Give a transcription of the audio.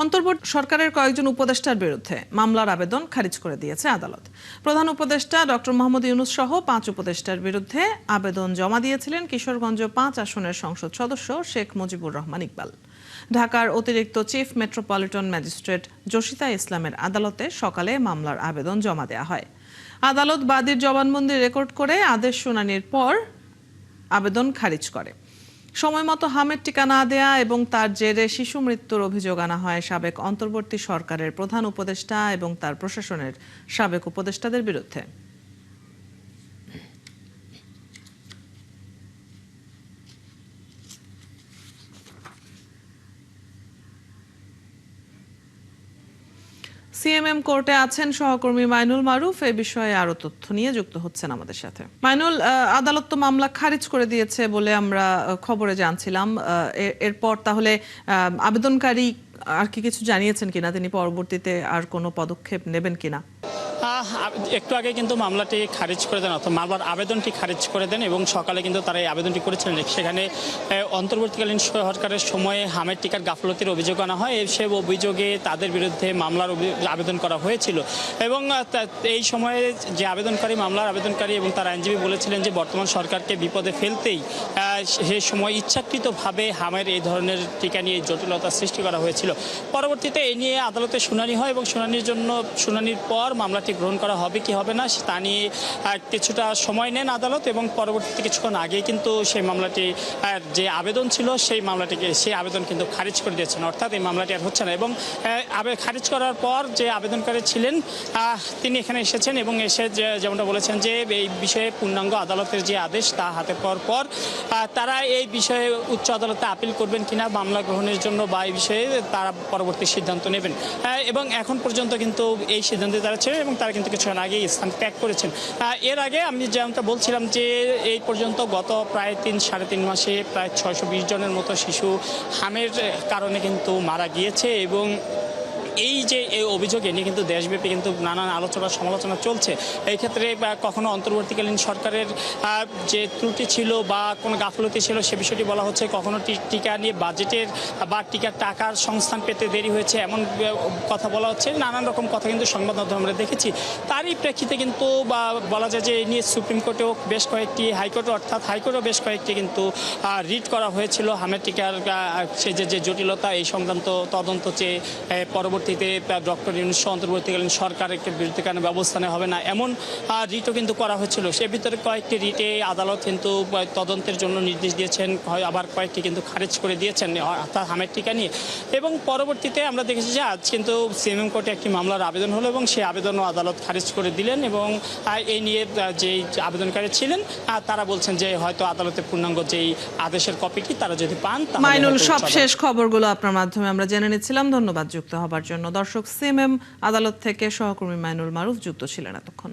অন্তর্বর্তী সরকারের কয়েকজন উপদেষ্টার বিরুদ্ধে মামলার আবেদন খারিজ করে দিয়েছে আদালত। প্রধান উপদেষ্টা ডক্টর মোহাম্মদ ইউনূস সহ 5 উপদেষ্টার বিরুদ্ধে আবেদন জমা দিয়েছিলেন কিশোরগঞ্জ 5 আসনের সংসদ সদস্য শেখ মুজিবুর রহমান ইকবাল। ঢাকার অতিরিক্ত চিফ মেট্রোপলিটন ম্যাজিস্ট্রেট জসিতা ইসলামের আদালতে সকালে মামলার আবেদন জমা দেওয়া হয়। আদালত বাদীর জবানবন্দি রেকর্ড করে আদেশ শুনানির পর আবেদন খারিজ করে। সময়মতো হামের টিকা না দেয়া এবং তার জেরে শিশু মৃত্যুর অভিযোগ আনা হয় সাবেক অন্তর্বর্তী সরকারের প্রধান উপদেষ্টা এবং তার প্রশাসনের সাবেক উপদেষ্টাদের বিরুদ্ধে। সিএমএম কোর্টে আছেন সহকর্মী মাইনুল মারুফ। এই বিষয়ে আরো তথ্য নিয়ে যুক্ত হচ্ছেন আমাদের সাথে। মাইনুল, আদালত তো মামলা খারিজ করে দিয়েছে বলে আমরা খবরে জানছিলাম। এরপর তাহলে আবেদনকারী আর কি কিছু জানিয়েছেন কিনা, তিনি পরবর্তীতে আর কোনো পদক্ষেপ নেবেন কিনা? একটু আগে কিন্তু মামলাটি খারিজ করে দেন, অর্থাৎ মামলার আবেদনটি খারিজ করে দেন এবং সকালে কিন্তু তারা এই আবেদনটি করেছিলেন। সেখানে অন্তর্বর্তীকালীন সরকারের সময়ে হামের টিকার গাফলতির অভিযোগ আনা হয়। সে অভিযোগে তাদের বিরুদ্ধে মামলার আবেদন করা হয়েছিল এবং এই সময়ে যে মামলার আবেদনকারী এবং তার আইনজীবী বলেছিলেন যে বর্তমান সরকারকে বিপদে ফেলতেই সে সময় ইচ্ছাকৃতভাবে হামের এই ধরনের টিকা নিয়ে জটিলতা সৃষ্টি করা হয়েছিল। পরবর্তীতে এই নিয়ে আদালতে শুনানি হয় এবং শুনানির পর মামলাটি গ্রহণ করা হবে কি হবে না তা নিয়ে কিছুটা সময় নেন আদালত এবং পরবর্তীতে কিছুক্ষণ আগে কিন্তু সেই মামলাটি যে আবেদন ছিল সেই আবেদন কিন্তু খারিজ করে দিয়েছেন, অর্থাৎ এই মামলাটি আর হচ্ছে না। এবং খারিজ করার পর যে আবেদনকারী ছিলেন তিনি এখানে এসেছেন এবং এসে যেমনটা বলেছেন যে এই বিষয়ে পূর্ণাঙ্গ আদালতের যে আদেশ তা হাতে পাওয়ার পর তারা এই বিষয়ে উচ্চ আদালতে আপিল করবেন কিনা মামলা গ্রহণের জন্য বা এই বিষয়ে তারা পরবর্তী সিদ্ধান্ত নেবেন। এবং এখন পর্যন্ত কিন্তু এই সিদ্ধান্তে তারা ছিলেন এবং তারা কিন্তু কিছুক্ষণ আগে স্থান ত্যাগ করেছেন। এর আগে আমি যেমনটা বলছিলাম যে এই পর্যন্ত গত প্রায় 3-3.5 মাসে প্রায় 620 জনের মতো শিশু হামের কারণে কিন্তু মারা গিয়েছে এবং এই যে এই অভিযোগে নিয়ে কিন্তু দেশব্যাপী কিন্তু নানান আলোচনা সমালোচনা চলছে। এই ক্ষেত্রে কখনো অন্তর্বর্তীকালীন সরকারের যে ত্রুটি ছিল বা কোনো গাফলতি ছিল সে বিষয়টি বলা হচ্ছে, কখনো টিকা নিয়ে বাজেটের বা টিকার টাকার সংস্থান পেতে দেরি হয়েছে এমন কথা বলা হচ্ছে। নানান রকম কথা কিন্তু সংবাদ মাধ্যমে আমরা দেখেছি। তারই প্রেক্ষিতে কিন্তু বলা যায় যে এই নিয়ে সুপ্রিম কোর্টেও বেশ কয়েকটি, হাইকোর্টেও বেশ কয়েকটি কিন্তু রিট করা হয়েছিল হামের টিকার সে যে জটিলতা এই সংক্রান্ত তদন্ত চেয়ে পরবর্তীতে ডক্টর ইউনূস অন্তর্বর্তীকালীন সরকারের বিরুদ্ধে কেন ব্যবস্থা নেওয়া হবে না এমন রিটও কিন্তু করা হয়েছিল। সে ভিতরে কয়েকটি রিটে আদালত কিন্তু তদন্তের জন্য নির্দেশ দিয়েছেন, আবার কয়েকটি কিন্তু খারিজ করে দিয়েছেন অর্থাৎ হামের টিকা নিয়ে। এবং পরবর্তীতে আমরা দেখেছি যে আজ কিন্তু সিএমএম কোর্টে একটি মামলার আবেদন হলো এবং সেই আবেদনও আদালত খারিজ করে দিলেন এবং এই নিয়ে যেই আবেদনকারী ছিলেন তারা বলছেন যে হয়তো আদালতে পূর্ণাঙ্গ যেই আদেশের কপিটি তারা যদি পান। মাইনুল, সবশেষ খবরগুলো আপনার মাধ্যমে আমরা জেনে নিচ্ছিলাম। ধন্যবাদ যুক্ত হবার জন্য। দর্শক, সিএমএম আদালত থেকে সহকর্মী মাইনুল মারুফ যুক্ত ছিলেন এতক্ষণ।